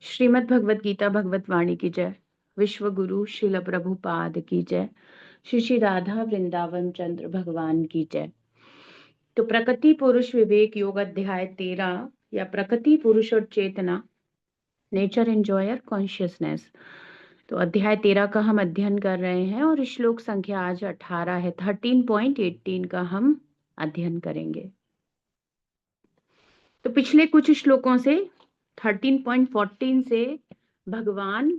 श्रीमद् भगवत गीता भगवत वाणी की जय। विश्व गुरु श्रील प्रभुपाद की जय। श्री श्री राधा वृंदावन चंद्र भगवान की जय। तो प्रकृति पुरुष विवेक योग अध्याय 13 या प्रकृति पुरुष और चेतना, नेचर एंजॉयर कॉन्शियसनेस। तो अध्याय 13 का हम अध्ययन कर रहे हैं और श्लोक संख्या आज 18 है। 13.18 का हम अध्ययन करेंगे। तो पिछले कुछ श्लोकों से 13.14 से भगवान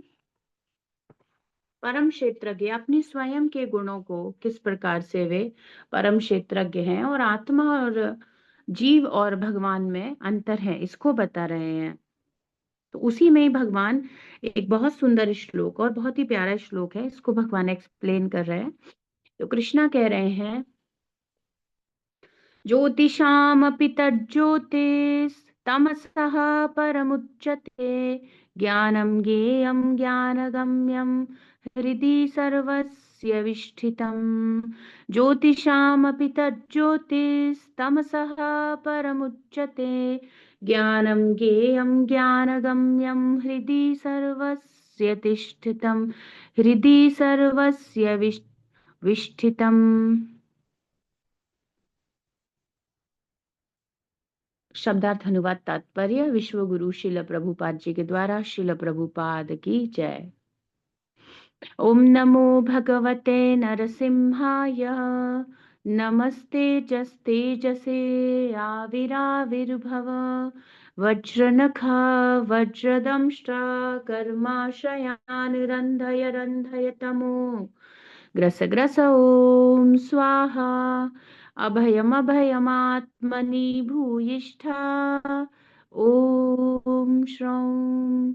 परम क्षेत्रज्ञ अपने स्वयं के गुणों को किस प्रकार से वे परम क्षेत्रज्ञ हैं और आत्मा और जीव और भगवान में अंतर है, इसको बता रहे हैं। तो उसी में ही भगवान एक बहुत सुंदर श्लोक और बहुत ही प्यारा श्लोक है, इसको भगवान एक्सप्लेन कर रहे हैं। तो कृष्णा कह रहे हैं, ज्योतिषामपि तज्ज्योतिस्तमसः परमुच्यते ज्ञानं ज्ञेयं ज्ञानगम्यं हृदि सर्वस्य विष्ठितम्। ज्योतिषामपि तज्ज्योतिस्तमसः परमुच्यते ज्ञानं ज्ञेयं ज्ञानगम्यं हृदि सर्वस्य तिष्ठितम्। हृदि सर्वस्य विष्ठितम्। शब्दार्थ अनुवाद तात्पर्य। विश्व गुरु श्रील प्रभुपाद जी के द्वारा। श्रील प्रभुपाद की जय। ओम नमो भगवते नरसिंहाय। नमस्ते जस्ते जसे आविराविर्भव। वज्रनखा वज्रदंष्ट्रा कर्माशयान् रन्धय रन्धय तमो ग्रस ग्रस ओम स्वाहा। अभयमभयमात्मनि भूयिष्ठा ओम श्रौं।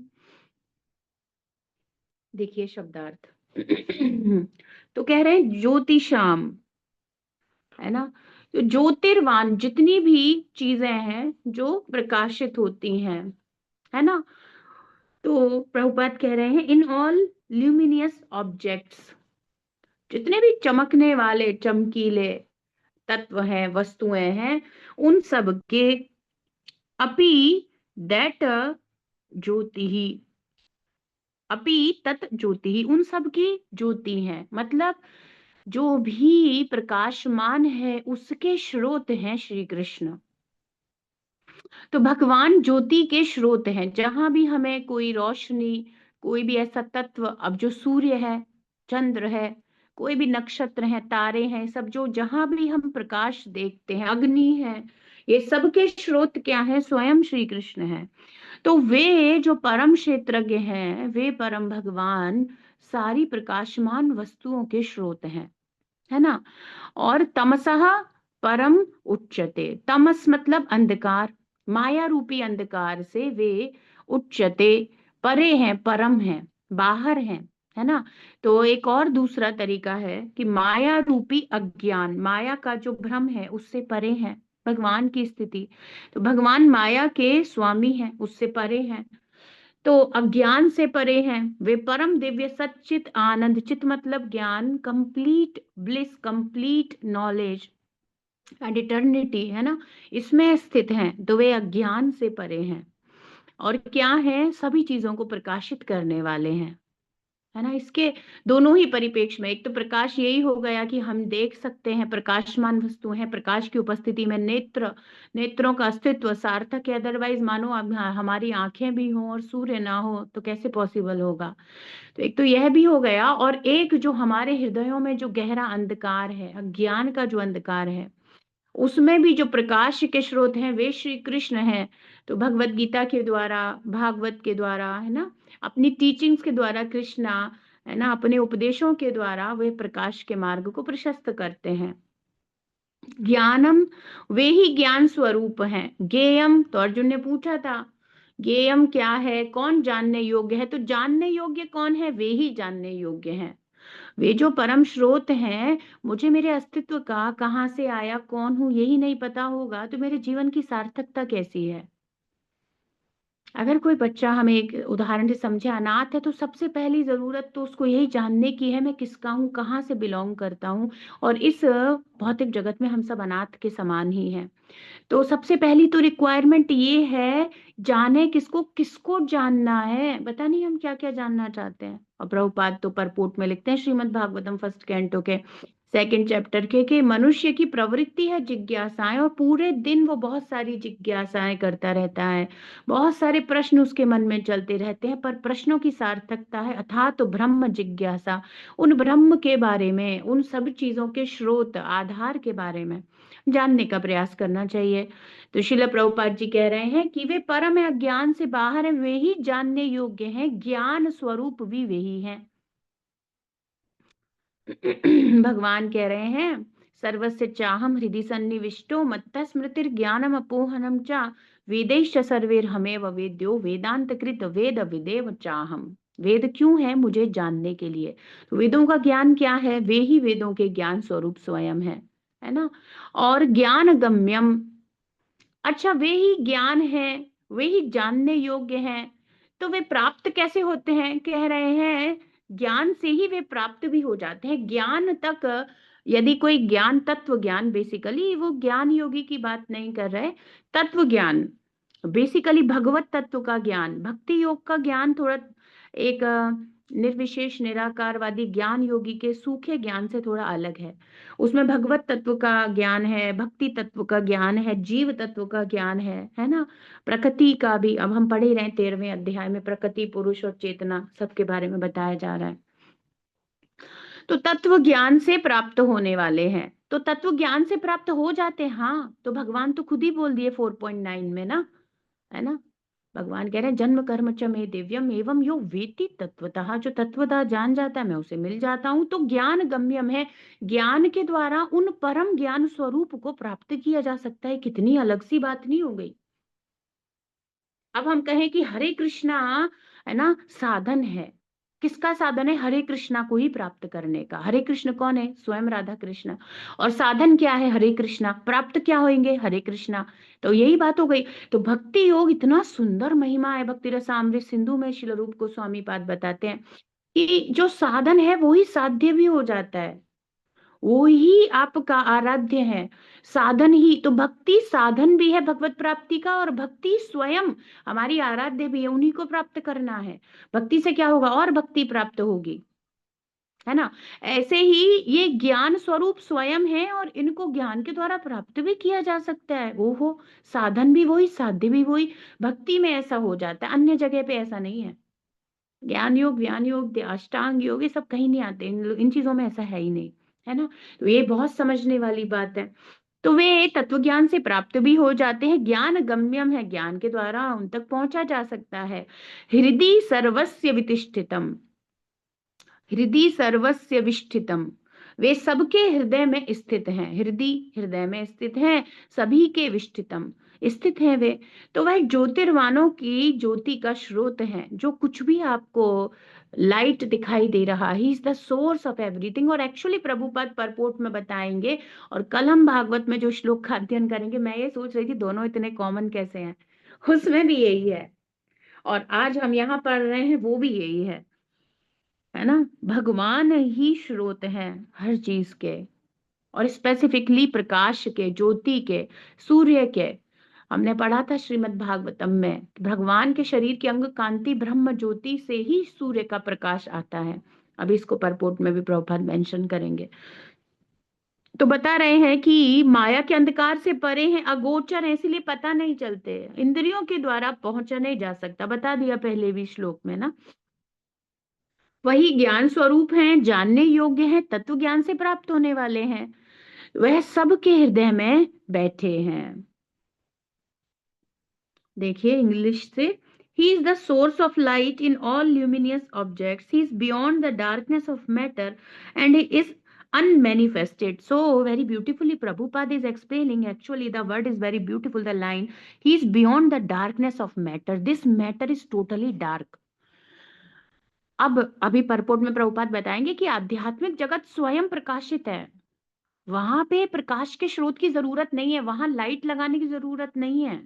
देखिए शब्दार्थ। तो कह रहे हैं ज्योतिषाम, है ना। तो ज्योतिर्वान जितनी भी चीजें हैं जो प्रकाशित होती हैं, है ना। तो प्रभुपाद कह रहे हैं इन ऑल ल्यूमिनियस ऑब्जेक्ट्स, जितने भी चमकने वाले चमकीले तत्व हैं, वस्तुएं हैं, उन सब के अपि दैट ज्योति ही, अपि तत् ज्योति ही, उन सब की ज्योति है। मतलब जो भी प्रकाशमान है उसके स्रोत हैं श्री कृष्ण। तो भगवान ज्योति के स्रोत हैं। जहां भी हमें कोई रोशनी, कोई भी ऐसा तत्व, अब जो सूर्य है, चंद्र है, कोई भी नक्षत्र है, तारे हैं, सब जो जहां भी हम प्रकाश देखते हैं, अग्नि है, ये सब के स्रोत क्या है? स्वयं श्री कृष्ण है। तो वे जो परम क्षेत्रज्ञ हैं, वे परम भगवान सारी प्रकाशमान वस्तुओं के स्रोत हैं, है ना। और तमसः परम उच्यते। तमस मतलब अंधकार, माया रूपी अंधकार से वे उच्यते, परे हैं, परम हैं, बाहर हैं, है ना। तो एक और दूसरा तरीका है कि माया रूपी अज्ञान, माया का जो भ्रम है उससे परे हैं भगवान की स्थिति। तो भगवान माया के स्वामी हैं, उससे परे हैं, तो अज्ञान से परे हैं। वे परम दिव्य सच्चित आनंद, चित मतलब ज्ञान, complete bliss, complete knowledge and eternity, है ना, इसमें स्थित हैं। तो वे अज्ञान से परे हैं और क्या है? सभी चीजों को प्रकाशित करने वाले हैं, है ना। इसके दोनों ही परिप्रेक्ष्य में, एक तो प्रकाश यही हो गया कि हम देख सकते हैं, प्रकाशमान वस्तु है, प्रकाश की उपस्थिति में नेत्रों का अस्तित्व सार्थक है। अदरवाइज मानो अब हमारी आंखें भी हों और सूर्य ना हो तो कैसे पॉसिबल होगा। तो एक तो यह भी हो गया, और एक जो हमारे हृदयों में जो गहरा अंधकार है, अज्ञान का जो अंधकार है, उसमें भी जो प्रकाश के स्रोत हैं वे श्री कृष्ण हैं। तो भगवत गीता के द्वारा, भागवत के द्वारा, है ना, अपनी टीचिंग्स के द्वारा कृष्णा, है ना, अपने उपदेशों के द्वारा वे प्रकाश के मार्ग को प्रशस्त करते हैं। ज्ञानम, वे ही ज्ञान स्वरूप हैं। ज्ञेयम, तो अर्जुन ने पूछा था ज्ञेयम क्या है, कौन जानने योग्य है? तो जानने योग्य कौन है? वे ही जानने योग्य हैं। वे जो परम स्रोत हैं, मुझे मेरे अस्तित्व का, कहाँ से आया, कौन हूं, यही नहीं पता होगा तो मेरे जीवन की सार्थकता कैसी है? अगर कोई बच्चा, हमें एक उदाहरण से समझे, अनाथ है, तो सबसे पहली जरूरत तो उसको यही जानने की है मैं किसका हूँ, कहाँ से बिलोंग करता हूँ। और इस भौतिक जगत में हम सब अनाथ के समान ही हैं। तो सबसे पहली तो रिक्वायरमेंट ये है, जाने किसको, किसको जानना है। पता नहीं हम क्या क्या जानना चाहते हैं। और प्रभुपाद तो परपोर्ट में लिखते हैं श्रीमद् भागवतम फर्स्ट कैंटो के सेकंड चैप्टर के, कि मनुष्य की प्रवृत्ति है जिज्ञासाएं, और पूरे दिन वो बहुत सारी जिज्ञासाएं करता रहता है। बहुत सारे प्रश्न उसके मन में चलते रहते हैं, पर प्रश्नों की सार्थकता है अथाह तो ब्रह्म जिज्ञासा। उन ब्रह्म के बारे में, उन सब चीजों के स्रोत आधार के बारे में जानने का प्रयास करना चाहिए। तो शिला प्रभुपाद जी कह रहे हैं कि वे परम या ज्ञान से बाहर हैं, वे ही जानने योग्य हैं, ज्ञान स्वरूप भी वही है। भगवान कह रहे हैं, सर्वस्य चाहम हृदि सन्निविष्टो मत्तः स्मृतिर ज्ञानम अपोहनम चा वेदैश्च सर्वैर हमेव वेद्यो वेदांत कृत वेद विदेव चाहम। वेद क्यों है? मुझे जानने के लिए। तो वेदों का ज्ञान क्या है? वे ही वेदों के ज्ञान स्वरूप स्वयं है ना। और ज्ञान गम्यम, अच्छा वे ही ज्ञान है, वे ही जानने योग्य हैं। तो वे प्राप्त कैसे होते हैं? कह रहे हैं ज्ञान से ही वे प्राप्त भी हो जाते हैं। ज्ञान तक, यदि कोई ज्ञान, तत्व ज्ञान, बेसिकली वो ज्ञान योगी की बात नहीं कर रहे, तत्व ज्ञान, बेसिकली भगवत तत्व का ज्ञान। भक्ति योग का ज्ञान थोड़ा एक निर्विशेष निराकारवादी ज्ञान योगी के सूखे ज्ञान से थोड़ा अलग है। उसमें भगवत तत्व का ज्ञान है, भक्ति तत्व का ज्ञान है, जीव तत्व का ज्ञान है ना। प्रकृति का भी, अब हम पढ़ ही रहे हैं 13वें अध्याय में, प्रकृति, पुरुष और चेतना सबके बारे में बताया जा रहा है। तो तत्व ज्ञान से प्राप्त होने वाले हैं। तो तत्व ज्ञान से प्राप्त हो जाते हैं, हाँ। तो भगवान तो खुद ही बोल दिए 4.9 में ना, है ना। भगवान कह रहे हैं जन्म कर्म च मे दिव्यम एवं यो वेति तत्वतः, जो तत्वतः जान जाता है मैं उसे मिल जाता हूं। तो ज्ञान गम्यम है, ज्ञान के द्वारा उन परम ज्ञान स्वरूप को प्राप्त किया जा सकता है। कितनी अलग सी बात नहीं हो गई? अब हम कहें कि हरे कृष्णा, है ना, साधन है। किसका साधन है? हरे कृष्णा को ही प्राप्त करने का। हरे कृष्ण कौन है? स्वयं राधा कृष्ण। और साधन क्या है? हरे कृष्णा। प्राप्त क्या होंगे? हरे कृष्णा। तो यही बात हो गई। तो भक्ति योग इतना सुंदर महिमा है, भक्ति रसामृत सिंधु में श्रील रूप गोस्वामी पाद बताते हैं कि जो साधन है वो ही साध्य भी हो जाता है, वो ही आपका आराध्य है। साधन ही तो, भक्ति साधन भी है भगवत प्राप्ति का, और भक्ति स्वयं हमारी आराध्य भी है, उन्हीं को प्राप्त करना है। भक्ति से क्या होगा? और भक्ति प्राप्त होगी, है ना। ऐसे ही ये ज्ञान स्वरूप स्वयं है, और इनको ज्ञान के द्वारा प्राप्त भी किया जा सकता है। वो हो, साधन भी वही, साध्य भी वही। भक्ति में ऐसा हो जाता है, अन्य जगह पे ऐसा नहीं है। ज्ञान योग, व्यान योग, अष्टांग योग, ये सब कहीं नहीं आते, इन चीजों में ऐसा है ही नहीं, है ना। तो ये बहुत समझने वाली बात है। तो वे तत्व ज्ञान से प्राप्त भी हो जाते हैं। ज्ञान गम्यम है, ज्ञान के द्वारा उन तक पहुंचा जा सकता है। हृदय सर्वस्य वितिष्ठितम, हृदय सर्वस्य विष्ठितम, वे सबके हृदय में स्थित हैं। हृदय, हृदय में स्थित हैं, सभी के विष्ठितम, स्थित हैं वे। तो वह ज्योतिर्वानों की ज्योति का स्रोत है। जो कुछ भी आपको लाइट दिखाई दे रहा, ही is the source of everything. और एक्चुअली प्रभुपाद परपोर्ट में बताएंगे, और कल हम भागवत में जो श्लोक का अध्ययन करेंगे, मैं ये सोच रही थी दोनों इतने कॉमन कैसे हैं, उसमें भी यही है, और आज हम यहाँ पढ़ रहे हैं वो भी यही है ना। भगवान ही स्रोत हैं हर चीज के, और स्पेसिफिकली प्रकाश के, ज्योति के, सूर्य के। हमने पढ़ा था श्रीमद् भागवतम में, भगवान के शरीर के अंग कांति ब्रह्म ज्योति से ही सूर्य का प्रकाश आता है। अभी इसको परपोर्ट में भी प्रभुपाद मेंशन करेंगे। तो बता रहे हैं कि माया के अंधकार से परे हैं, अगोचर है, इसीलिए पता नहीं चलते, इंद्रियों के द्वारा पहुंचा नहीं जा सकता। बता दिया पहले भी श्लोक में ना। वही ज्ञान स्वरूप हैं, जानने योग्य हैं, तत्व ज्ञान से प्राप्त होने वाले हैं। वह सबके हृदय में बैठे हैं। देखिए इंग्लिश से, He is the source of light in all luminous objects. He is beyond the darkness of matter and he is unmanifested. So very beautifully Prabhupada is explaining, actually the word is very beautiful, the line, He is beyond the darkness of matter. This matter is totally dark. अब अभी purport में प्रभुपाद बताएंगे कि आध्यात्मिक जगत स्वयं प्रकाशित है। वहां पे प्रकाश के स्रोत की जरूरत नहीं है, वहां लाइट लगाने की जरूरत नहीं है।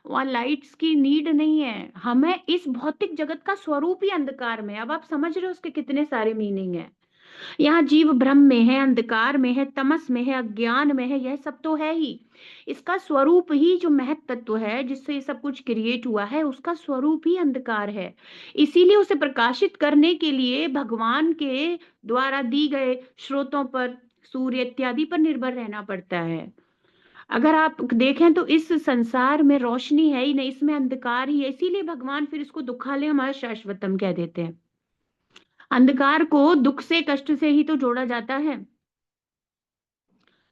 वहां लाइट्स की नीड नहीं है। हमें इस भौतिक जगत का स्वरूप ही अंधकार में है। अब आप समझ रहे हो उसके कितने सारे मीनिंग है। यहाँ जीव भ्रम में है, अंधकार में है, तमस में है, अज्ञान में है, यह सब तो है ही। इसका स्वरूप ही जो महत तत्व है जिससे ये सब कुछ क्रिएट हुआ है, उसका स्वरूप ही अंधकार है। इसीलिए उसे प्रकाशित करने के लिए भगवान के द्वारा दी गए स्रोतों पर, सूर्य इत्यादि पर निर्भर रहना पड़ता है। अगर आप देखें तो इस संसार में रोशनी है ही नहीं, इसमें अंधकार ही है। इसीलिए भगवान फिर इसको दुखालय हमारा शाश्वतम कह देते हैं। अंधकार को दुख से, कष्ट से ही तो जोड़ा जाता है।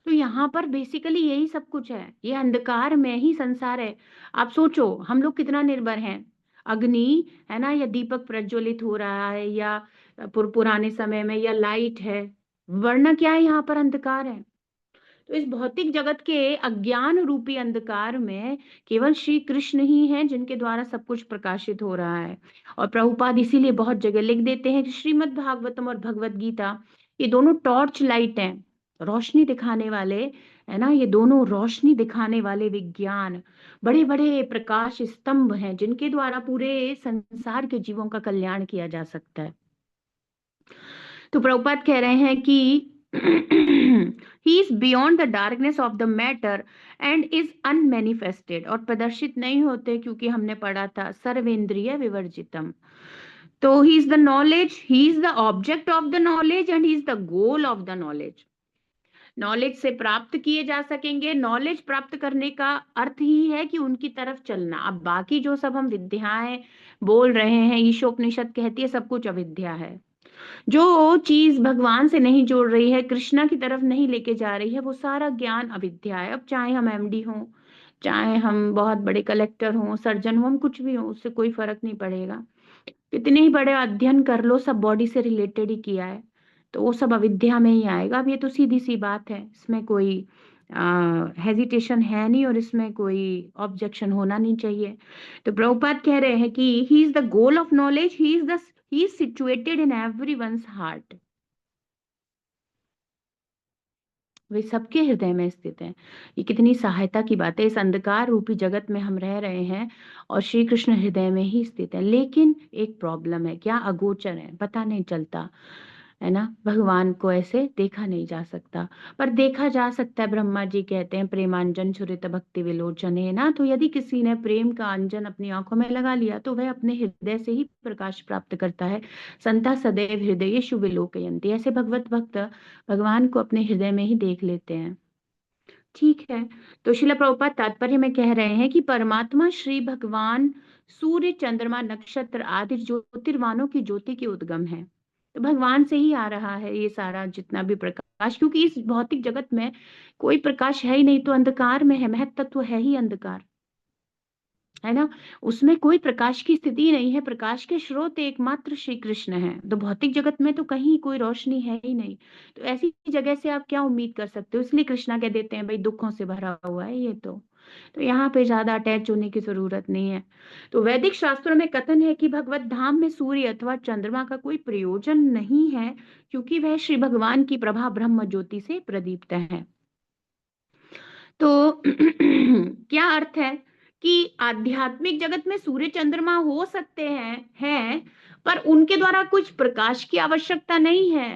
तो यहाँ पर बेसिकली यही सब कुछ है, ये अंधकार में ही संसार है। आप सोचो हम लोग कितना निर्भर हैं। अग्नि है ना, या दीपक प्रज्वलित हो रहा है, या पुराने समय में, या लाइट है, वरना क्या है, यहाँ पर अंधकार है। तो इस भौतिक जगत के अज्ञान रूपी अंधकार में केवल श्री कृष्ण ही हैं जिनके द्वारा सब कुछ प्रकाशित हो रहा है। और प्रभुपाद इसीलिए बहुत जगह लिख देते हैं कि श्रीमद् भागवतम और भगवत गीता, ये दोनों टॉर्च लाइट हैं, रोशनी दिखाने वाले, है ना, ये दोनों रोशनी दिखाने वाले विज्ञान, बड़े बड़े प्रकाश स्तंभ हैं जिनके द्वारा पूरे संसार के जीवों का कल्याण किया जा सकता है। तो प्रभुपाद कह रहे हैं कि he is beyond the darkness of the matter and is unmanifested, और प्रदर्शित नहीं होते क्योंकि हमने पढ़ा था सर्वेंद्रिय विवर्जितम। तो ही is the knowledge, he is the object of the knowledge and he is the goal of the knowledge. Knowledge से प्राप्त किए जा सकेंगे। नॉलेज प्राप्त करने का अर्थ ही है कि उनकी तरफ चलना। अब बाकी जो सब हम विद्याएं बोल रहे हैं, ईशोपनिषद कहती है सब कुछ अविद्या है। जो चीज भगवान से नहीं जोड़ रही है, कृष्णा की तरफ नहीं लेके जा रही है, वो सारा ज्ञान अविद्या है। अब चाहे हम एमडी हों, चाहे हम बहुत बड़े कलेक्टर हों, सर्जन हों, हम कुछ भी हों, उससे कोई फर्क नहीं पड़ेगा। कितने ही बड़े अध्ययन कर लो, सब बॉडी से रिलेटेड ही किया है, तो वो सब अविद्या में ही आएगा। अब ये तो सीधी सी बात है, इसमें कोई हेजिटेशन है नहीं, और इसमें कोई ऑब्जेक्शन होना नहीं चाहिए। तो प्रभुपाद कह रहे हैं कि he is the goal of knowledge, he is situated in everyone's heart. वे सबके हृदय में स्थित है। ये कितनी सहायता की बात है। इस अंधकार रूपी जगत में हम रह रहे हैं और श्री कृष्ण हृदय में ही स्थित है। लेकिन एक प्रॉब्लम है, क्या, अगोचर है, पता नहीं चलता, है ना। भगवान को ऐसे देखा नहीं जा सकता, पर देखा जा सकता है। ब्रह्मा जी कहते हैं प्रेमांजन छुरित भक्ति विलोचन, है ना। तो यदि किसी ने प्रेम का अंजन अपनी आंखों में लगा लिया तो वह अपने हृदय से ही प्रकाश प्राप्त करता है। संता सदैव हृदय शुभ विलोकयन्ति, ऐसे भगवत भक्त भगवान को अपने हृदय में ही देख लेते हैं। ठीक है। तो शिला प्रभुपाद तात्पर्य में कह रहे हैं कि परमात्मा श्री भगवान सूर्य, चंद्रमा, नक्षत्र आदि ज्योतिर्वानों की ज्योति के उद्गम है। तो भगवान से ही आ रहा है ये सारा जितना भी प्रकाश, क्योंकि इस भौतिक जगत में कोई प्रकाश है ही नहीं, तो अंधकार में है, महत तत्व है ही अंधकार, है ना। उसमें कोई प्रकाश की स्थिति नहीं है। प्रकाश के स्रोत एकमात्र श्री कृष्ण है। तो भौतिक जगत में तो कहीं कोई रोशनी है ही नहीं, तो ऐसी जगह से आप क्या उम्मीद कर सकते हो। इसलिए कृष्णा कह देते हैं भाई दुखों से भरा हुआ है ये तो यहाँ पे ज्यादा अटैच होने की जरूरत नहीं है। तो वैदिक शास्त्रों में कथन है कि भगवत धाम में सूर्य अथवा चंद्रमा का कोई प्रयोजन नहीं है, क्योंकि वह श्री भगवान की प्रभा ब्रह्म ज्योति से प्रदीप्त है। तो क्या अर्थ है कि आध्यात्मिक जगत में सूर्य चंद्रमा हो सकते हैं, पर उनके द्वारा कुछ प्रकाश की आवश्यकता नहीं है।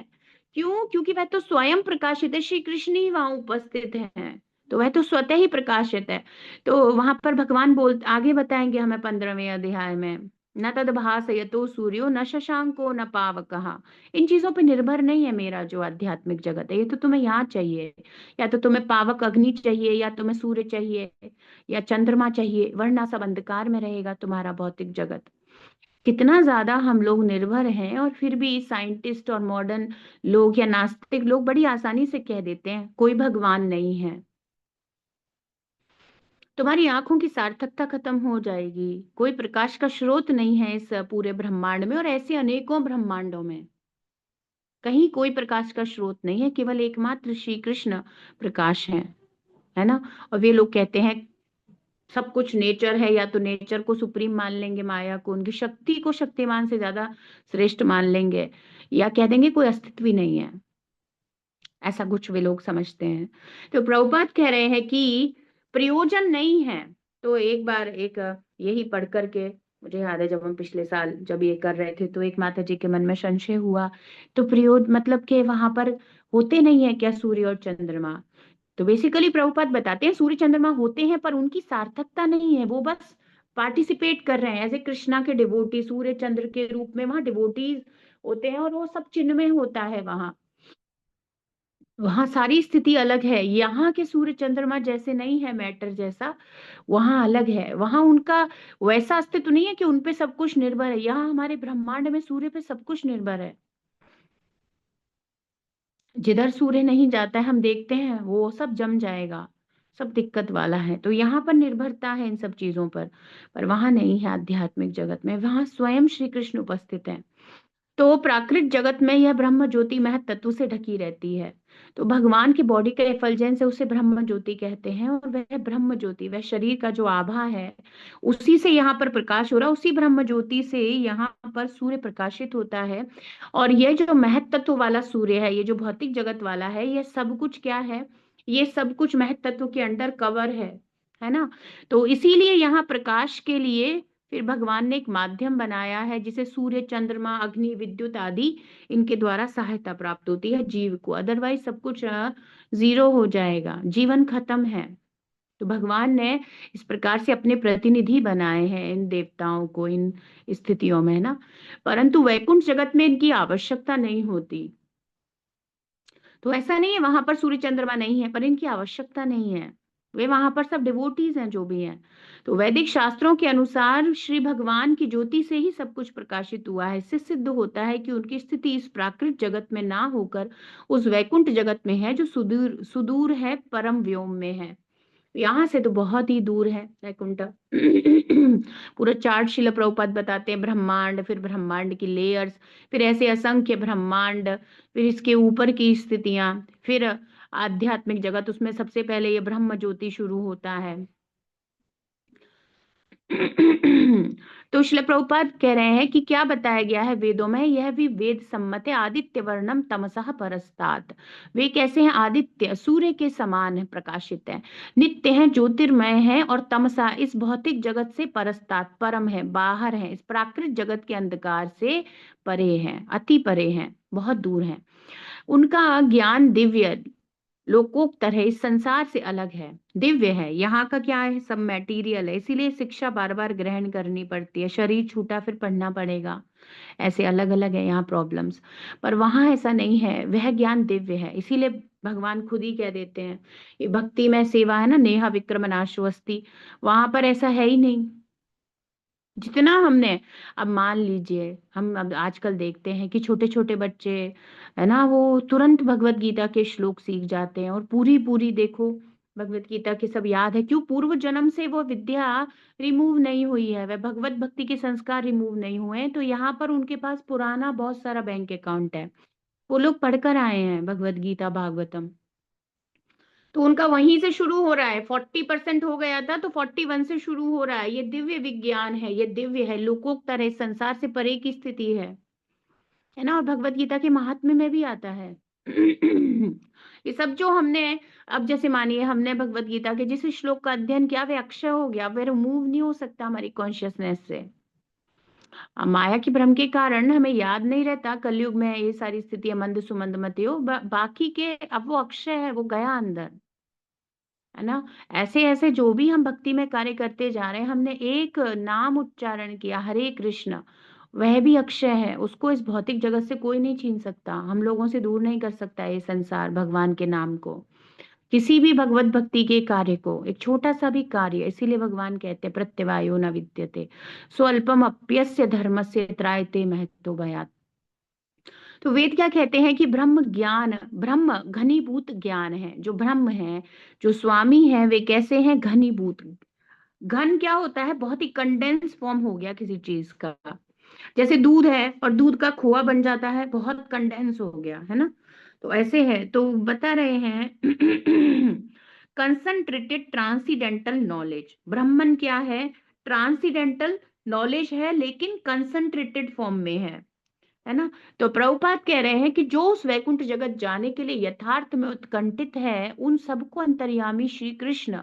क्यों? क्योंकि वह तो स्वयं प्रकाशित है, श्री कृष्ण ही वहां उपस्थित हैं, तो वह तो स्वतः ही प्रकाशित है। तो वहां पर भगवान आगे बताएंगे हमें 15वें अध्याय में, न तद भासयतो सूर्यो न शशांको न पावकः। इन चीजों पे निर्भर नहीं है मेरा जो आध्यात्मिक जगत है। ये तो तुम्हें यहाँ चाहिए, या तो तुम्हें पावक अग्नि चाहिए, या तुम्हें सूर्य चाहिए, या चंद्रमा चाहिए, वरना सब अंधकार में रहेगा तुम्हारा भौतिक जगत। कितना ज्यादा हम लोग निर्भर हैं, और फिर भी साइंटिस्ट और मॉडर्न लोग या नास्तिक लोग बड़ी आसानी से कह देते हैं कोई भगवान नहीं है। तुम्हारी आंखों की सार्थकता खत्म हो जाएगी। कोई प्रकाश का स्रोत नहीं है इस पूरे ब्रह्मांड में, और ऐसे अनेकों ब्रह्मांडों में कहीं कोई प्रकाश का स्रोत नहीं है, केवल एकमात्र श्री कृष्ण प्रकाश है ना। और वे लोग कहते हैं सब कुछ नेचर है, या तो नेचर को सुप्रीम मान लेंगे, माया को, उनकी शक्ति को शक्तिमान से ज्यादा श्रेष्ठ मान लेंगे, या कह देंगे कोई अस्तित्व ही नहीं है। ऐसा कुछ वे लोग समझते हैं। तो प्रभुपाद कह रहे हैं कि प्रयोजन नहीं है, तो एक बार एक यही पढ़ करके मुझे याद है, जब हम पिछले साल जब ये कर रहे थे तो एक माता जी के मन में संशय हुआ। तो प्रयोग मतलब कि वहां पर होते नहीं है क्या सूर्य और चंद्रमा? तो बेसिकली प्रभुपाद बताते हैं सूर्य चंद्रमा होते हैं पर उनकी सार्थकता नहीं है, वो बस पार्टिसिपेट कर रहे हैं। ऐसे कृष्णा के डिवोटी सूर्य चंद्र के रूप में वहां डिवोटीज होते हैं और वो सब चिन्ह में होता है। वहां वहां सारी स्थिति अलग है, यहाँ के सूर्य चंद्रमा जैसे नहीं है, मैटर जैसा वहां अलग है। वहां उनका वैसा अस्तित्व नहीं है कि उनपे सब कुछ निर्भर है। यहाँ हमारे ब्रह्मांड में सूर्य पे सब कुछ निर्भर है। जिधर सूर्य नहीं जाता है हम देखते हैं वो सब जम जाएगा, सब दिक्कत वाला है। तो यहाँ पर निर्भरता है इन सब चीजों पर वहां नहीं है। आध्यात्मिक जगत में वहां स्वयं श्री कृष्ण उपस्थित है। तो प्राकृत जगत में यह ब्रह्म ज्योति महत तत्व से ढकी रहती है। तो भगवान की बॉडी का एफलजेंस से उसे ब्रह्म ज्योति कहते हैं। और वह ब्रह्म ज्योति वह शरीर का जो आभा है उसी से यहाँ पर प्रकाश हो रहा है, उसी ब्रह्म ज्योति से यहाँ पर सूर्य प्रकाशित होता है। और यह जो महत तत्व वाला सूर्य है, ये जो भौतिक जगत वाला है, यह सब कुछ क्या है? ये सब कुछ महत तत्व के अंडर कवर है ना? तो इसीलिए यहाँ प्रकाश के लिए फिर भगवान ने एक माध्यम बनाया है जिसे सूर्य चंद्रमा अग्नि विद्युत आदि इनके द्वारा सहायता प्राप्त होती है जीव को। अदरवाइज सब कुछ जीरो हो जाएगा, जीवन खत्म है। तो भगवान ने इस प्रकार से अपने प्रतिनिधि बनाए हैं इन देवताओं को इन स्थितियों में, है ना? परंतु वैकुंठ जगत में इनकी आवश्यकता नहीं होती। तो ऐसा नहीं है वहां पर सूर्य चंद्रमा नहीं है, पर इनकी आवश्यकता नहीं है। वे वहां पर सब डिवोटीज हैं जो भी हैं। तो वैदिक शास्त्रों के अनुसार श्री भगवान की ज्योति से ही सब कुछ प्रकाशित हुआ है। इससे सिद्ध होता है कि उनकी स्थिति इस प्राकृत जगत में ना होकर उस वैकुंठ जगत में है जो सुदूर सुदूर है, परम व्योम में है। यहाँ से तो बहुत ही दूर है वैकुंठ। पूरा चार्ट शिला प्रभुपाद बताते हैं, ब्रह्मांड, फिर ब्रह्मांड की लेयर्स, फिर ऐसे असंख्य ब्रह्मांड, फिर इसके ऊपर की स्थितियां, फिर आध्यात्मिक जगत, उसमें सबसे पहले ये ब्रह्म ज्योति शुरू होता है। तो श्रील प्रभुपाद कह रहे हैं कि क्या बताया गया है वेदों में, यह भी वेद सम्मत है। आदित्य वर्णम तमसः परस्तात, वे कैसे हैं? आदित्य सूर्य के समान है, प्रकाशित है, नित्य है, ज्योतिर्मय है, और तमसा इस भौतिक जगत से परस्तात परम है, बाहर है, इस प्राकृत जगत के अंधकार से परे है, अति परे है, बहुत दूर है। उनका ज्ञान दिव्य लोकोत्तर है, इस संसार से अलग है, दिव्य है। यहाँ का क्या है? सब मैटीरियल है, इसीलिए शिक्षा बार बार ग्रहण करनी पड़ती है। शरीर छूटा फिर पढ़ना पड़ेगा, ऐसे अलग अलग है यहाँ प्रॉब्लम्स। पर वहां ऐसा नहीं है, वह ज्ञान दिव्य है। इसीलिए भगवान खुद ही कह देते हैं, ये भक्ति में सेवा है ना, नेहा विक्रमनाशवस्ति, वहां पर ऐसा है ही नहीं। जितना हमने, अब मान लीजिए हम अब आजकल देखते हैं कि छोटे छोटे बच्चे है ना, वो तुरंत भगवत गीता के श्लोक सीख जाते हैं और पूरी पूरी देखो भगवत गीता के सब याद है। क्यों? पूर्व जन्म से वो विद्या रिमूव नहीं हुई है, वह भगवत भक्ति के संस्कार रिमूव नहीं हुए हैं। तो यहाँ पर उनके पास पुराना बहुत सारा बैंक अकाउंट है, वो लोग पढ़कर आए हैं भगवत गीता भागवतम। तो उनका वहीं से शुरू हो रहा है, 40% हो गया था तो 41 से शुरू हो रहा है। ये दिव्य विज्ञान है, ये दिव्य है, लोकोत्तर है, संसार से परे की स्थिति है ना? और भगवत गीता के महात्म्य में भी आता है। ये सब जो हमने, अब जैसे मानिए हमने भगवत गीता के जिस श्लोक का अध्ययन किया वे अक्षय हो गया, वे रिमूव नहीं हो सकता हमारी कॉन्शियसनेस से। अब माया की भ्रम के कारण हमें याद नहीं रहता, कलयुग में ये सारी स्थितियां मंद सुमंद मति हो, बाकी के अब वो अक्षय है, वो गया अंदर, है ना? ऐसे ऐसे जो भी हम भक्ति में कार्य करते जा रहे हैं, हमने एक नाम उच्चारण किया हरे कृष्ण, वह भी अक्षय है, उसको इस भौतिक जगत से कोई नहीं छीन सकता, हम लोगों से दूर नहीं कर सकता ये संसार भगवान के नाम को, किसी भी भगवत भक्ति के कार्य को, एक छोटा सा भी कार्य। इसीलिए भगवान कहते हैं प्रत्यवायो न विद्यते स्वल्पम अप्यस्य धर्मस्य त्रायते महतो भयात्। तो वेद क्या कहते हैं कि ब्रह्म ज्ञान, ब्रह्म घनीभूत ज्ञान है। जो ब्रह्म है, जो स्वामी है, वे कैसे हैं? घनीभूत। घन क्या होता है? बहुत ही कंडेंस फॉर्म हो गया किसी चीज का, जैसे दूध है और दूध का खोआ बन जाता है, बहुत कंडेंस हो गया, है ना? तो ऐसे है। तो बता रहे हैं कंसंट्रेटेड ट्रांसीडेंटल नॉलेज, ब्रह्मन क्या है? ट्रांसीडेंटल नॉलेज है लेकिन कंसंट्रेटेड फॉर्म में है। है ना। तो प्रभुपाद कह रहे हैं कि जो उस वैकुंठ जगत जाने के लिए यथार्थ में उत्कंठित है, उन सबको अंतर्यामी श्री कृष्ण,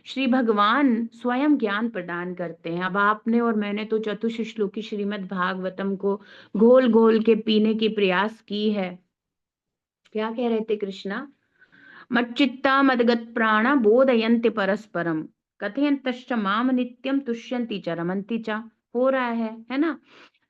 श्री भगवान स्वयं ज्ञान प्रदान करते हैं। अब आपने और मैंने तो चतुश्लोकी श्रीमद् भागवतम को घोल घोल के पीने की प्रयास की है। क्या कह रहे थे कृष्णा? मच्चित्ता मदगत प्राणा बोधयन्ति परस्परम कथयन्तश्च माम नित्यम तुष्यन्ति च रमन्ति च। हो रहा है ना।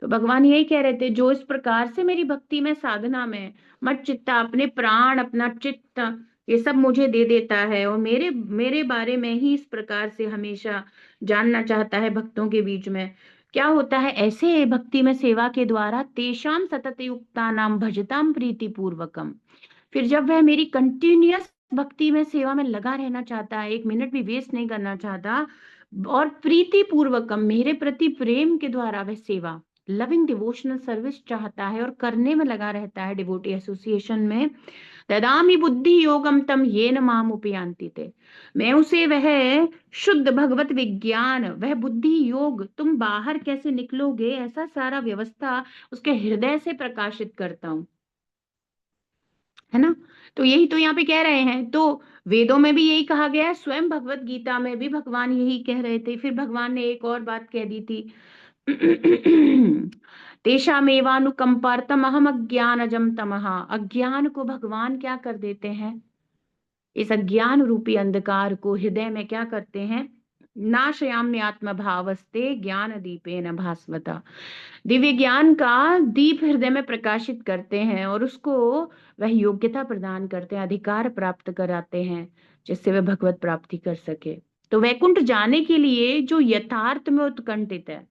तो भगवान यही कह रहे थे, जो इस प्रकार से मेरी भक्ति में, साधना में मत चित्ता, अपने प्राण, अपना चित्त, ये सब मुझे दे देता है और मेरे मेरे बारे में ही इस प्रकार से हमेशा जानना चाहता है भक्तों के बीच में, क्या होता है ऐसे भक्ति में सेवा के द्वारा, तेषाम सतत युक्ता नाम भजताम प्रीति पूर्वकम। फिर जब वह मेरी कंटिन्यूअस भक्ति में, सेवा में लगा रहना चाहता है, एक मिनट भी वेस्ट नहीं करना चाहता, और प्रीति पूर्वकम, मेरे प्रति प्रेम के द्वारा वह सेवा, लविंग डिवोशनल सर्विस चाहता है और करने में लगा रहता है डिवोटी एसोसिएशन में, ददामि बुद्धि योगम तम येन माम उपयान्ति ते, मैं उसे वह शुद्ध भगवत विज्ञान, वह बुद्धि योग, तुम बाहर कैसे निकलोगे, ऐसा सारा व्यवस्था उसके हृदय से प्रकाशित करता हूं, है ना। तो यही तो यहाँ पे कह रहे हैं। तो वेदों में भी यही कहा गया है, स्वयं भगवत गीता में भी भगवान यही कह रहे थे। फिर भगवान ने एक और बात कह दी थी, तेषामेवानुकंपार्थम अहम अज्ञानजम तमः, अज्ञान को भगवान क्या कर देते हैं, इस अज्ञान रूपी अंधकार को हृदय में क्या करते हैं, नाशयाम्य आत्म भावस्ते ज्ञान दीपेन भास्वता, दिव्य ज्ञान का दीप हृदय में प्रकाशित करते हैं और उसको वह योग्यता प्रदान करते हैं, अधिकार प्राप्त कराते हैं, जिससे वह भगवत प्राप्ति कर सके। तो वैकुंठ जाने के लिए जो यथार्थ में उत्कंठित है,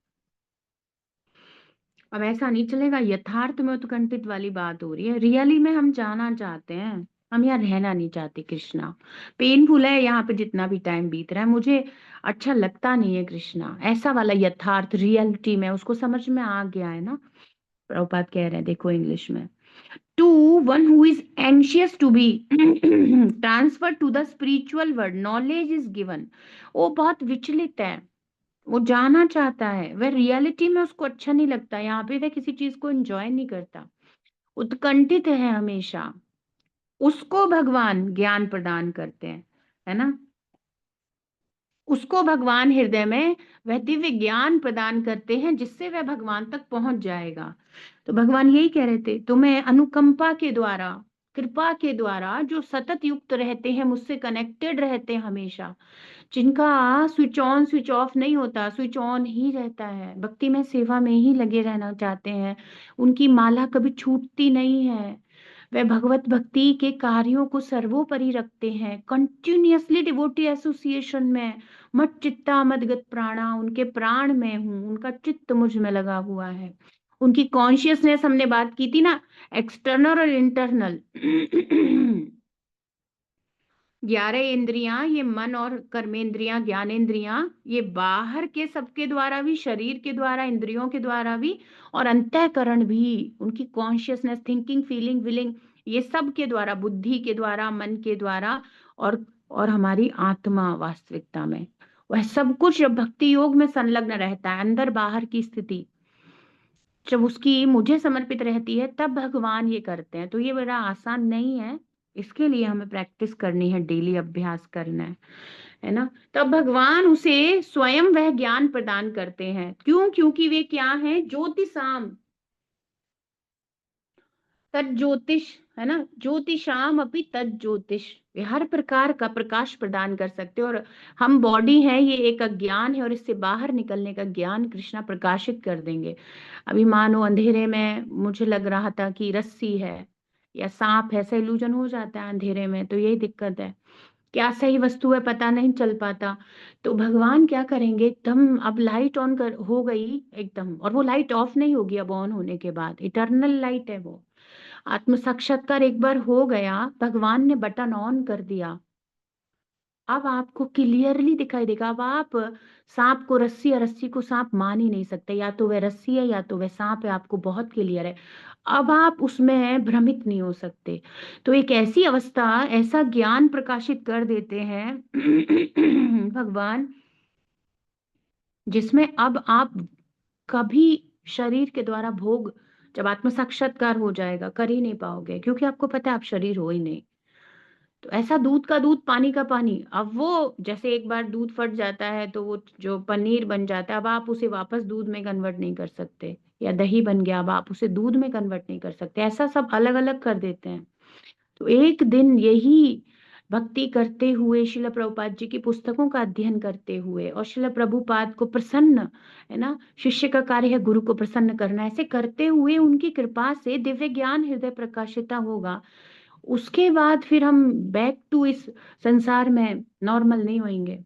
अब ऐसा नहीं चलेगा, यथार्थ में उत्कंठित वाली बात हो रही है, रियली में हम जाना चाहते हैं, हम यहाँ रहना नहीं चाहते कृष्णा। पेनफुल है यहाँ पे जितना भी टाइम बीत रहा है, मुझे अच्छा लगता नहीं है कृष्णा, ऐसा वाला यथार्थ रियलिटी में उसको समझ में आ गया है ना। प्रभुपाद कह रहे हैं, देखो इंग्लिश में, to one who is anxious to be transfer to the spiritual world knowledge is given, वो बहुत विचलित है, वो जाना चाहता है, वह रियलिटी में उसको अच्छा नहीं लगता, यहाँ पे वह किसी चीज को एंजॉय नहीं करता, उत्कंठित है हमेशा, उसको भगवान ज्ञान प्रदान करते हैं, है ना। उसको भगवान हृदय में वह दिव्य ज्ञान प्रदान करते हैं, जिससे वह भगवान तक पहुंच जाएगा। तो भगवान यही कह रहे थे, तुम्हें अनुकंपा के द्वारा, कृपा के द्वारा, जो सतत युक्त रहते हैं, मुझसे कनेक्टेड रहते हैं हमेशा, जिनका स्विच ऑन स्विच ऑफ नहीं होता, स्विच ऑन ही रहता है, भक्ति में सेवा में ही लगे रहना चाहते हैं, उनकी माला कभी छूटती नहीं है, वे भगवत भक्ति के कार्यों को सर्वोपरि रखते हैं, कंटिन्यूअसली डिवोटी एसोसिएशन में, मत चित्ता मदगत प्राणा, उनके प्राण में हूं, उनका चित्त मुझ में लगा हुआ है, उनकी कॉन्शियसनेस, हमने बात की थी ना, एक्सटर्नल और इंटरनल 11 इंद्रियां, ये मन और कर्मेंद्रियां, ज्ञानेंद्रियां, ये बाहर के सबके द्वारा भी, शरीर के द्वारा, इंद्रियों के द्वारा भी, और अंतःकरण भी, उनकी कॉन्शियसनेस, थिंकिंग, फीलिंग, विलिंग, ये सब के द्वारा, बुद्धि के द्वारा, मन के द्वारा, और हमारी आत्मा वास्तविकता में, वह सब कुछ जब भक्ति योग में संलग्न रहता है, अंदर बाहर की स्थिति जब उसकी मुझे समर्पित रहती है, तब भगवान ये करते हैं। तो ये बड़ा आसान नहीं है, इसके लिए हमें प्रैक्टिस करनी है, डेली अभ्यास करना है ना। तब भगवान उसे स्वयं वह ज्ञान प्रदान करते हैं, क्यों? क्योंकि वे क्या है, ज्योतिषाम तज्ज्योतिष, है ना, ज्योतिषाम अपनी तज्ज्योतिष, वे हर प्रकार का प्रकाश प्रदान कर सकते हैं, और हम बॉडी है, ये एक अज्ञान है, और इससे बाहर निकलने का ज्ञान कृष्णा प्रकाशित कर देंगे। अभी मानो अंधेरे में मुझे लग रहा था कि रस्सी है या सांप है, ऐसा इल्यूजन हो जाता है अंधेरे में, तो यही दिक्कत है, क्या सही वस्तु है पता नहीं चल पाता। तो भगवान क्या करेंगे, एकदम अब लाइट ऑन कर हो गई एकदम, और वो लाइट ऑफ नहीं होगी अब ऑन होने के बाद, इटर्नल लाइट है वो, आत्म साक्षात्कार एक बार हो गया, भगवान ने बटन ऑन कर दिया, अब आपको क्लियरली दिखाई देगा। अब आप सांप को रस्सी या रस्सी को सांप मान ही नहीं सकते, या तो वह रस्सी है या तो वह सांप है, आपको बहुत क्लियर है, अब आप उसमें भ्रमित नहीं हो सकते। तो एक ऐसी अवस्था, ऐसा ज्ञान प्रकाशित कर देते हैं भगवान, जिसमें अब आप कभी शरीर के द्वारा भोग, जब आत्म साक्षात्कार हो जाएगा कर ही नहीं पाओगे, क्योंकि आपको पता है आप शरीर हो ही नहीं। तो ऐसा दूध का दूध, पानी का पानी। अब वो जैसे एक बार दूध फट जाता है तो वो जो पनीर बन जाता है, अब आप उसे वापस दूध में कन्वर्ट नहीं कर सकते, या दही बन गया अब आप उसे दूध में कन्वर्ट नहीं कर सकते, ऐसा सब अलग अलग कर देते हैं। तो एक दिन यही भक्ति करते हुए, शिला प्रभुपाद जी की पुस्तकों का अध्ययन करते हुए और शिला प्रभुपाद को प्रसन्न, है ना, शिष्य का कार्य है गुरु को प्रसन्न करना, ऐसे करते हुए उनकी कृपा से दिव्य ज्ञान हृदय प्रकाशिता होगा। उसके बाद फिर हम बैक टू इस संसार में नॉर्मल नहीं होंगे।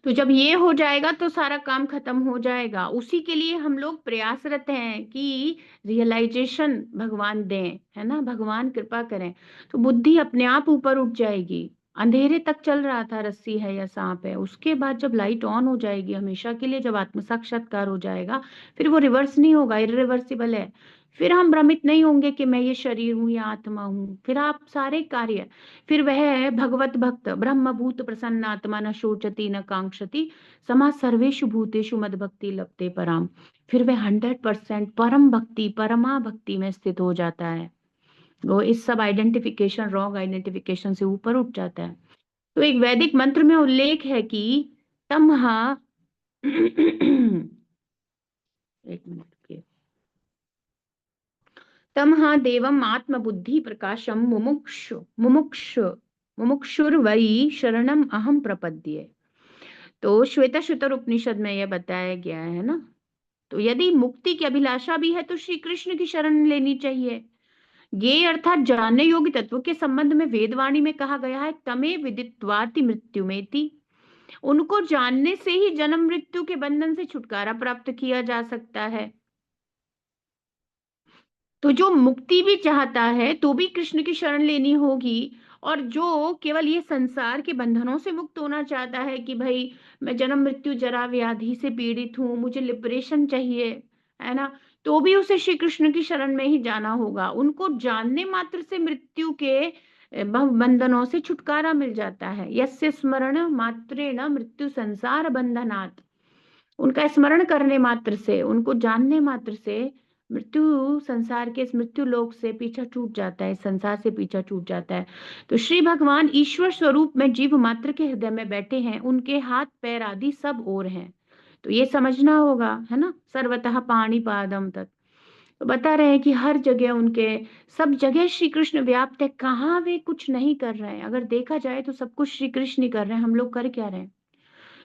तो जब ये हो जाएगा तो सारा काम खत्म हो जाएगा। उसी के लिए हम लोग प्रयासरत हैं कि रियलाइजेशन भगवान दें, है ना, भगवान कृपा करें तो बुद्धि अपने आप ऊपर उठ जाएगी। अंधेरे तक चल रहा था रस्सी है या सांप है, उसके बाद जब लाइट ऑन हो जाएगी हमेशा के लिए, जब आत्म साक्षात्कार हो जाएगा, फिर वो रिवर्स नहीं होगा, इरिवर्सिबल है। फिर हम भ्रमित नहीं होंगे कि मैं ये शरीर हूं या आत्मा हूं। फिर आप सारे कार्य, फिर वह भगवत भक्त ब्रह्म भूत प्रसन्न आत्मा न शोचती न कांक्षति समा सर्वेषु भूतेषु मद भक्ति लभते पराम। फिर वह 100% परम भक्ति, परमा भक्ति में स्थित हो जाता है। वो इस सब आइडेंटिफिकेशन, रॉन्ग आइडेंटिफिकेशन से ऊपर उठ जाता है। तो एक वैदिक मंत्र में उल्लेख है कि तमहा एक मिनट के, तमहा देवम आत्मबुद्धि प्रकाशम मुमुक्षुर्वै शरणम अहम प्रपद्ये। तो श्वेताश्वतर उपनिषद में यह बताया गया है ना। तो यदि मुक्ति की अभिलाषा भी है तो श्री कृष्ण की शरण लेनी चाहिए। ये अर्थात जानने योग्य तत्व के संबंध में वेदवाणी में कहा गया है तमे विदित्वाति मृत्युमेति। उनको जानने से ही जन्म मृत्यु के बंधन से छुटकारा प्राप्त किया जा सकता है। तो जो मुक्ति भी चाहता है तो भी कृष्ण की शरण लेनी होगी, और जो केवल ये संसार के बंधनों से मुक्त होना चाहता है कि भाई मैं जन्म मृत्यु जरा व्याधि से पीड़ित हूं, मुझे लिबरेशन चाहिए, है ना, तो भी उसे श्री कृष्ण की शरण में ही जाना होगा। उनको जानने मात्र से मृत्यु के बंधनों से छुटकारा मिल जाता है। यस्य स्मरण मात्रेण मृत्यु संसार बंधनात्। उनका स्मरण करने मात्र से, उनको जानने मात्र से मृत्यु, संसार के इस मृत्यु लोक से पीछा छूट जाता है, संसार से पीछा छूट जाता है। तो श्री भगवान ईश्वर स्वरूप में जीव मात्र के हृदय में बैठे हैं, उनके हाथ पैर आदि सब और हैं। तो ये समझना होगा, है ना, सर्वतः पाणि पादम तत्। तो बता रहे हैं कि हर जगह उनके, सब जगह श्री कृष्ण व्याप्त है। कहाँ वे कुछ नहीं कर रहे हैं? अगर देखा जाए तो सब कुछ श्री कृष्ण ही कर रहे हैं। हम लोग कर क्या रहे हैं?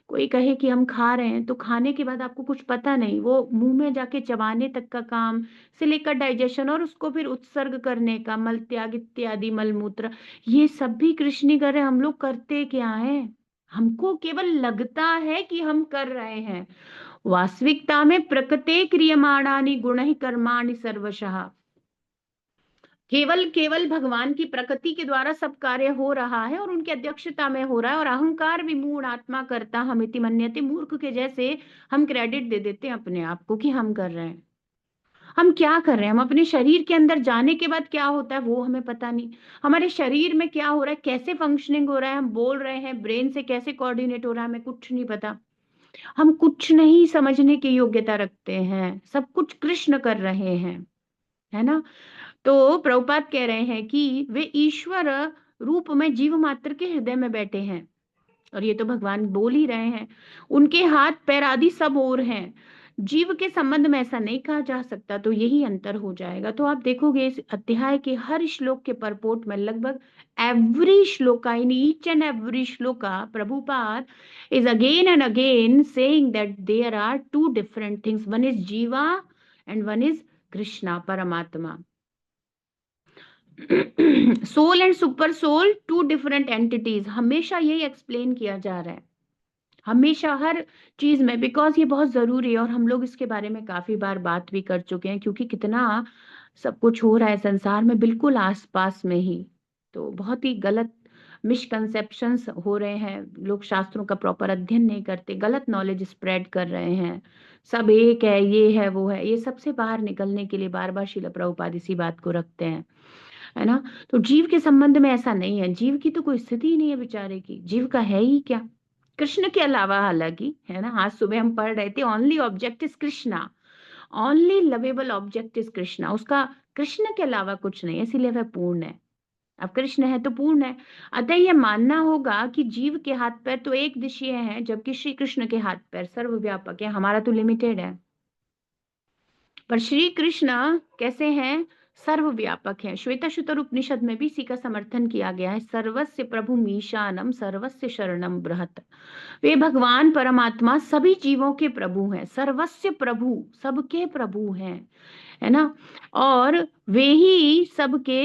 कोई कहे कि हम खा रहे हैं तो खाने के बाद आपको कुछ पता नहीं, वो मुंह में जाके चबाने तक का काम से लेकर डाइजेशन और उसको फिर उत्सर्ग करने का, मल त्याग इत्यादि मलमूत्र, ये सब भी कृष्ण ही कर रहे हैं। हम लोग करते क्या है? हमको केवल लगता है कि हम कर रहे हैं। वास्तविकता में प्रकृते क्रियमाणानि गुणैः कर्माणि सर्वशः। केवल केवल भगवान की प्रकृति के द्वारा सब कार्य हो रहा है और उनकी अध्यक्षता में हो रहा है। और अहंकार विमूढ़ आत्मा करता हमिति मन्यते, मूर्ख के जैसे हम क्रेडिट दे देते हैं अपने आप को कि हम कर रहे हैं। हम क्या कर रहे हैं? हम अपने शरीर के अंदर जाने के बाद क्या होता है वो हमें पता नहीं। हमारे शरीर में क्या हो रहा है, कैसे फंक्शनिंग हो रहा है, हम बोल रहे हैं, ब्रेन से कैसे कोऑर्डिनेट हो रहा है, हमें कुछ नहीं पता। हम कुछ नहीं समझने की योग्यता रखते हैं, सब कुछ कृष्ण कर रहे हैं, है ना। तो प्रभुपाद कह रहे हैं कि वे ईश्वर रूप में जीव मात्र के हृदय में बैठे हैं, और ये तो भगवान बोल ही रहे हैं। उनके हाथ पैर आदि सब और हैं। जीव के संबंध में ऐसा नहीं कहा जा सकता, तो यही अंतर हो जाएगा। तो आप देखोगे इस अध्याय के हर श्लोक के परपोर्ट में, लगभग every shloka, in each and every shloka, Prabhupada is again and again saying that there are two different things, one is jiva and one is Krishna, Paramatma. Soul and super soul, two different entities, हमेशा यही एक्सप्लेन किया जा रहा है, हमेशा हर चीज में, बिकॉज ये बहुत जरूरी है। और हम लोग इसके बारे में काफी बार बात भी कर चुके हैं, क्योंकि कितना सब कुछ हो रहा है संसार में बिल्कुल आसपास में ही। तो बहुत ही गलत मिसकंसेप्शंस हो रहे हैं, लोग शास्त्रों का प्रॉपर अध्ययन नहीं करते, गलत नॉलेज स्प्रेड कर रहे हैं, सब एक है, ये है, वो है। ये सबसे बाहर निकलने के लिए बार बार श्रील प्रभुपाद इसी बात को रखते हैं, है ना। तो जीव के संबंध में ऐसा नहीं है, जीव की तो कोई स्थिति ही नहीं है बेचारे की, जीव का है ही क्या, कृष्ण के अलावा। हालांकि, है ना, आज सुबह हम पढ़ रहे थे only object is Krishna, only lovable object is Krishna, उसका कृष्ण के अलावा कुछ नहीं है, इसीलिए वह पूर्ण है। अब कृष्ण है तो पूर्ण है। अतः यह मानना होगा कि जीव के हाथ पैर तो एक दिशीय हैं, जबकि श्री कृष्ण के हाथ पैर सर्वव्यापक है, हमारा तो लिमिटेड है। पर श्री कृष्ण कैसे हैं? सर्वव्यापक हैं। श्वेताश्वतर उपनिषद में भी इसी का समर्थन किया गया है। सर्वस्य प्रभु मीशानम सर्वस्य शरणम बृहत। वे भगवान परमात्मा सभी जीवों के प्रभु हैं, सर्वस्य प्रभु, सबके प्रभु हैं, है ना। और वे ही सबके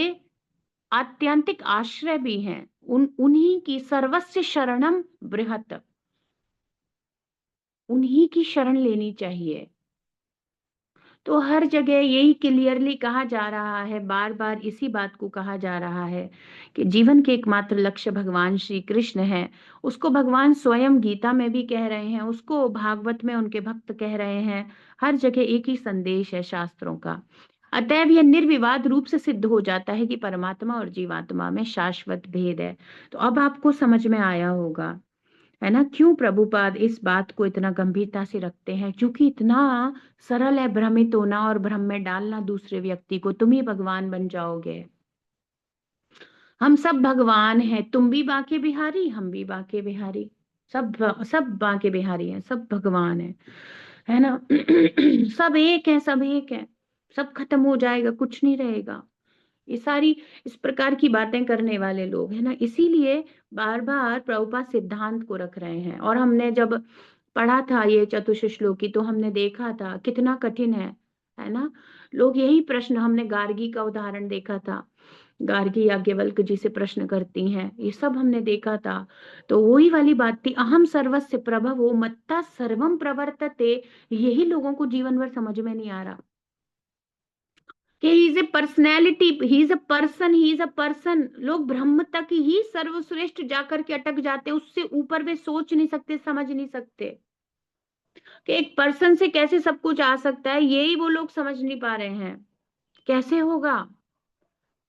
आत्यंतिक आश्रय भी हैं। उन्हीं की सर्वस्य शरणम बृहत, उन्हीं की शरण लेनी चाहिए। तो हर जगह यही क्लियरली कहा जा रहा है, बार बार इसी बात को कहा जा रहा है कि जीवन के एकमात्र लक्ष्य भगवान श्री कृष्ण है। उसको भगवान स्वयं गीता में भी कह रहे हैं, उसको भागवत में उनके भक्त कह रहे हैं। हर जगह एक ही संदेश है शास्त्रों का। अतएव यह निर्विवाद रूप से सिद्ध हो जाता है कि परमात्मा और जीवात्मा में शाश्वत भेद है। तो अब आपको समझ में आया होगा, है ना, क्यों प्रभुपाद इस बात को इतना गंभीरता से रखते हैं। क्योंकि इतना सरल है भ्रमित होना और भ्रम में डालना दूसरे व्यक्ति को, तुम ही भगवान बन जाओगे, हम सब भगवान हैं, तुम भी बांके बिहारी, हम भी बांके बिहारी, सब बांके बिहारी हैं, सब भगवान है ना। सब एक है, सब एक है, सब खत्म हो जाएगा, कुछ नहीं रहेगा। ये सारी इस प्रकार की बातें करने वाले लोग है ना, इसीलिए बार बार प्रभुपाद सिद्धांत को रख रहे हैं। और हमने जब पढ़ा था ये चतुश्लोकी तो हमने देखा था कितना कठिन है ना। लोग यही प्रश्न, हमने गार्गी का उदाहरण देखा था, गार्गी याज्ञवल्क्य जी से प्रश्न करती हैं, ये सब हमने देखा था। तो वही वाली बात थी, अहम सर्वस्य प्रभवो मत्ता सर्वम प्रवर्तते। यही लोगों को जीवन भर समझ में नहीं आ रहा कि he is a personality, he is a person, he is a person. लोग ब्रह्म तक ही सर्वश्रेष्ठ जाकर के अटक जाते, उससे ऊपर वे सोच नहीं सकते, समझ नहीं सकते कि एक पर्सन से कैसे सब कुछ आ सकता है। यही वो लोग समझ नहीं पा रहे हैं, कैसे होगा,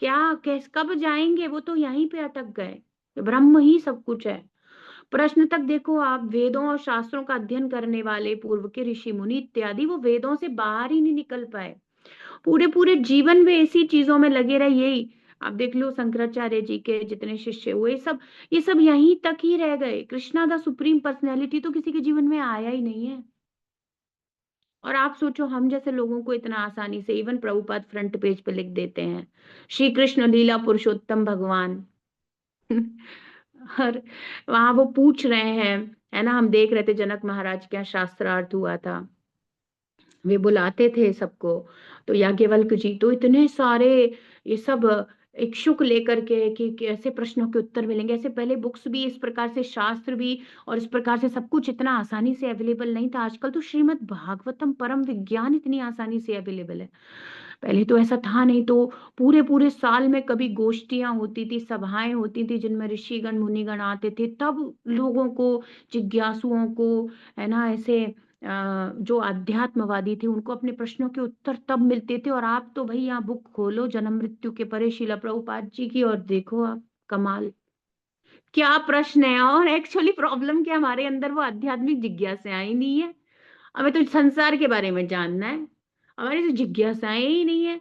क्या, कैसे, कब जाएंगे। वो तो यहीं पे अटक गए, ब्रह्म ही सब कुछ है। प्रश्न तक देखो आप, वेदों और शास्त्रों का अध्ययन करने वाले पूर्व के ऋषि मुनि इत्यादि, वो वेदों से बाहर ही नहीं निकल पाए, पूरे पूरे जीवन में ऐसी चीजों में लगे रहे। यही आप देख लो, शंकराचार्य जी के जितने शिष्य हुए, ये सब यहीं तक ही रह गए। कृष्णा द सुप्रीम पर्सनैलिटी तो किसी के जीवन में आया ही नहीं है। और आप सोचो, हम जैसे लोगों को इतना आसानी से इवन प्रभुपाद फ्रंट पेज पे लिख देते हैं, श्री कृष्ण लीला पुरुषोत्तम भगवान। और वहां वो पूछ रहे हैं, है ना, हम देख रहे थे जनक महाराज क्या शास्त्रार्थ हुआ था, वे बुलाते थे सबको। तो याज्ञवल्क्य जी तो इतने सारे ये सब इच्छुक लेकर के कि ऐसे प्रश्नों के उत्तर मिलेंगे। ऐसे पहले बुक्स भी इस प्रकार से, शास्त्र भी और इस प्रकार से सब कुछ इतना आसानी से अवेलेबल नहीं था। आजकल तो श्रीमद् भागवतम परम विज्ञान इतनी आसानी से अवेलेबल है, पहले तो ऐसा था नहीं। तो पूरे पूरे साल में कभी गोष्ठियां होती थी, सभाएं होती थी जिनमें ऋषिगण मुनिगण आते थे, तब लोगों को, जिज्ञासुओं को, है ना, ऐसे जो अध्यात्मवादी थे उनको अपने प्रश्नों के उत्तर तब मिलते थे। और आप तो भाई यहाँ बुक खोलो जन्म मृत्यु के परे शिला प्रभुपाद जी की, और देखो आप कमाल, क्या प्रश्न है। और एक्चुअली प्रॉब्लम क्या, हमारे अंदर वो आध्यात्मिक जिज्ञासाएं ही नहीं है। हमें तो संसार के बारे में जानना है, हमारी तो जिज्ञासाएं ही नहीं है।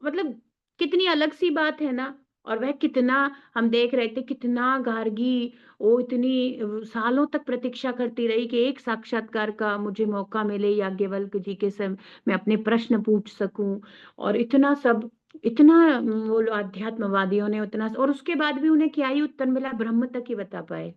मतलब कितनी अलग सी बात है ना। और वह कितना, हम देख रहे थे कितना गार्गी, वो इतनी सालों तक प्रतीक्षा करती रही कि एक साक्षात्कार का मुझे मौका मिले याज्ञवल्क्य जी के से मैं अपने प्रश्न पूछ सकूं। और इतना सब, इतना वो लोग अध्यात्मवादियों ने उतना, और उसके बाद भी उन्हें क्या ही उत्तर मिला, ब्रह्म तक ही बता पाए,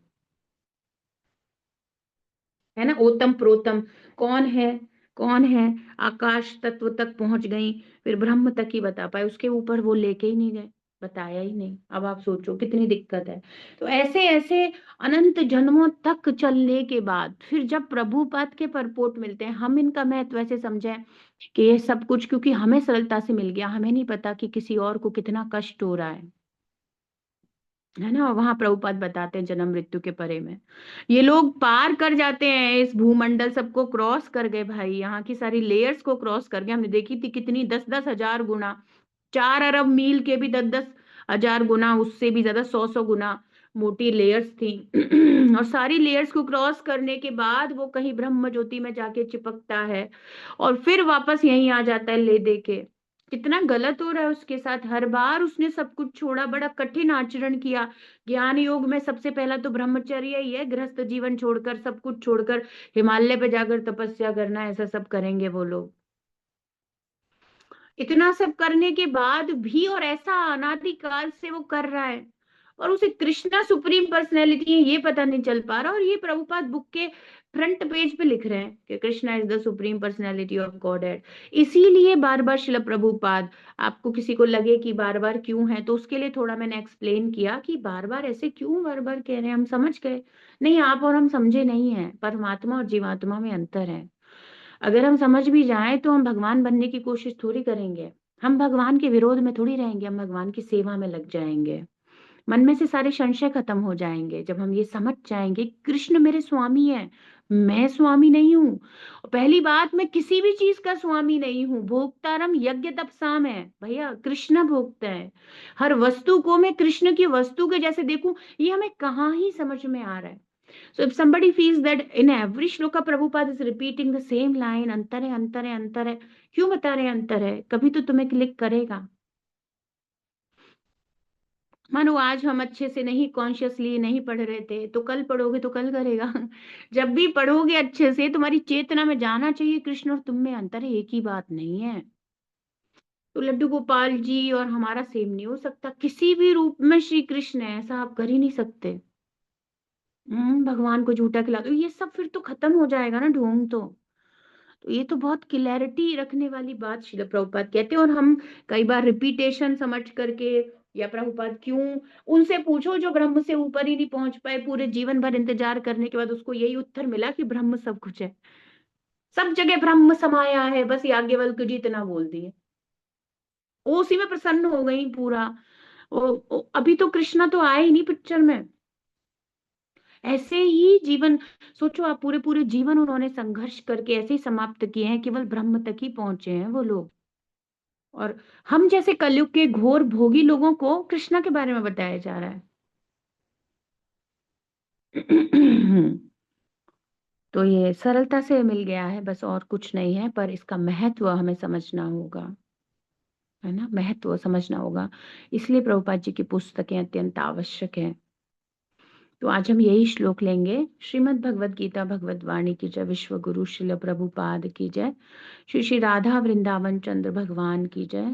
है ना। ओतम प्रोतम कौन है, कौन है, आकाश तत्व तक पहुंच गई, फिर ब्रह्म तक ही बता पाए, उसके ऊपर वो लेके ही नहीं गए, बताया ही नहीं। अब आप सोचो कितनी दिक्कत है। तो ऐसे ऐसे अनंत जन्मों तक चलने के बाद फिर जब प्रभुपाद के परपोट मिलते हैं, हम इनका महत्व ऐसे समझें कि ये सब कुछ क्योंकि हमें सरलता से मिल गया, हमें नहीं पता कि किसी और को कितना कष्ट हो रहा है ना। वहां प्रभुपाद बताते हैं जन्म मृत्यु के परे में ये लोग पार कर जाते हैं, इस भूमंडल सबको क्रॉस कर गए भाई, यहाँ की सारी लेयर्स को क्रॉस कर गए। हमने देखी थी कितनी, 10-10 हजार गुना, 4 अरब मील के भी 10-10 हजार गुना, उससे भी ज्यादा 100-100 गुना मोटी लेयर्स थी और सारी लेयर्स को क्रॉस करने के बाद वो कहीं ब्रह्म ज्योति में जाके चिपकता है और फिर वापस यहीं आ जाता है ले दे के। कितना गलत हो रहा है उसके साथ। हर बार उसने सब कुछ छोड़ा, बड़ा कठिन आचरण किया। ज्ञान योग में सबसे पहला तो ब्रह्मचर्य ही है, गृहस्थ जीवन छोड़कर, सब कुछ छोड़कर हिमालय पे जाकर तपस्या करना, ऐसा सब करेंगे वो लोग। इतना सब करने के बाद भी और ऐसा अनादिकाल से वो कर रहा है और उसे कृष्णा सुप्रीम पर्सनैलिटी है ये पता नहीं चल पा रहा। और ये प्रभुपाद बुक के फ्रंट पेज पे लिख रहे हैं कि Krishna is the supreme personality of God head. इसीलिए बार बार शिल प्रभुपाद, आपको किसी को लगे कि बार बार क्यों है तो उसके लिए थोड़ा मैंने एक्सप्लेन किया कि बार बार ऐसे क्यों बार बार कह रहे हैं। हम समझ गए, नहीं आप और हम समझे नहीं है, परमात्मा और जीवात्मा में अंतर है। अगर हम समझ भी जाएं तो हम भगवान बनने की कोशिश थोड़ी करेंगे, हम भगवान के विरोध में थोड़ी रहेंगे, हम भगवान की सेवा में लग जाएंगे। मन में से सारे संशय खत्म हो जाएंगे जब हम ये समझ जाएंगे कृष्ण मेरे स्वामी है, मैं स्वामी नहीं हूँ। पहली बात, मैं किसी भी चीज का स्वामी नहीं हूँ। भोक्तारम यज्ञ तपसाम है भैया, कृष्ण भोगता है। हर वस्तु को मैं कृष्ण की वस्तु के जैसे देखूं, ये हमें कहाँ ही समझ में आ रहा है। So if somebody feels that in every shloka Prabhupada is repeating the same line, अंतर है अंतर है अंतर है, क्यों बता रहे हैं अंतर है? कभी तो तुम्हें क्लिक करेगा। मानो आज हम अच्छे से नहीं कॉन्शियसली नहीं पढ़ रहे थे तो कल पढ़ोगे तो कल करेगा। जब भी पढ़ोगे अच्छे से तुम्हारी चेतना में जाना चाहिए कृष्ण और तुम में अंतर है, एक ही बात नहीं है। तो लड्डू गोपाल जी और हमारा सेम नहीं हो सकता, किसी भी रूप में श्री कृष्ण है, ऐसा आप कर ही नहीं सकते। भगवान को झूठा खिला दो, ये सब फिर तो खत्म हो जाएगा ना ढोंग तो ये तो बहुत क्लैरिटी रखने वाली बात श्रील प्रभुपाद कहते हैं। और हम कई बार रिपीटेशन समझ करके, या प्रभुपाद क्यों, उनसे पूछो जो ब्रह्म से ऊपर ही नहीं पहुंच पाए, पूरे जीवन भर इंतजार करने के बाद उसको यही उत्तर मिला कि ब्रह्म सब कुछ है, सब जगह ब्रह्म समाया है, बस याज्ञवल्क्य जी इतना बोल दिए, वो उसी में प्रसन्न हो गई पूरा। अभी तो कृष्णा तो आए ही नहीं पिक्चर में। ऐसे ही जीवन, सोचो आप, पूरे पूरे जीवन उन्होंने संघर्ष करके ऐसे ही समाप्त किए हैं, केवल ब्रह्म तक ही पहुंचे हैं वो लोग। और हम जैसे कलयुग के घोर भोगी लोगों को कृष्णा के बारे में बताया जा रहा है। तो ये सरलता से मिल गया है, बस और कुछ नहीं है, पर इसका महत्व हमें समझना होगा, है ना, महत्व समझना होगा। इसलिए प्रभुपाद जी की पुस्तकें अत्यंत आवश्यक है। तो आज हम यही श्लोक लेंगे। श्रीमद् भगवद गीता भगवद वाणी की जय, विश्व गुरु श्रील प्रभुपाद की जय, श्री श्री राधा वृंदावन चंद्र भगवान की जय।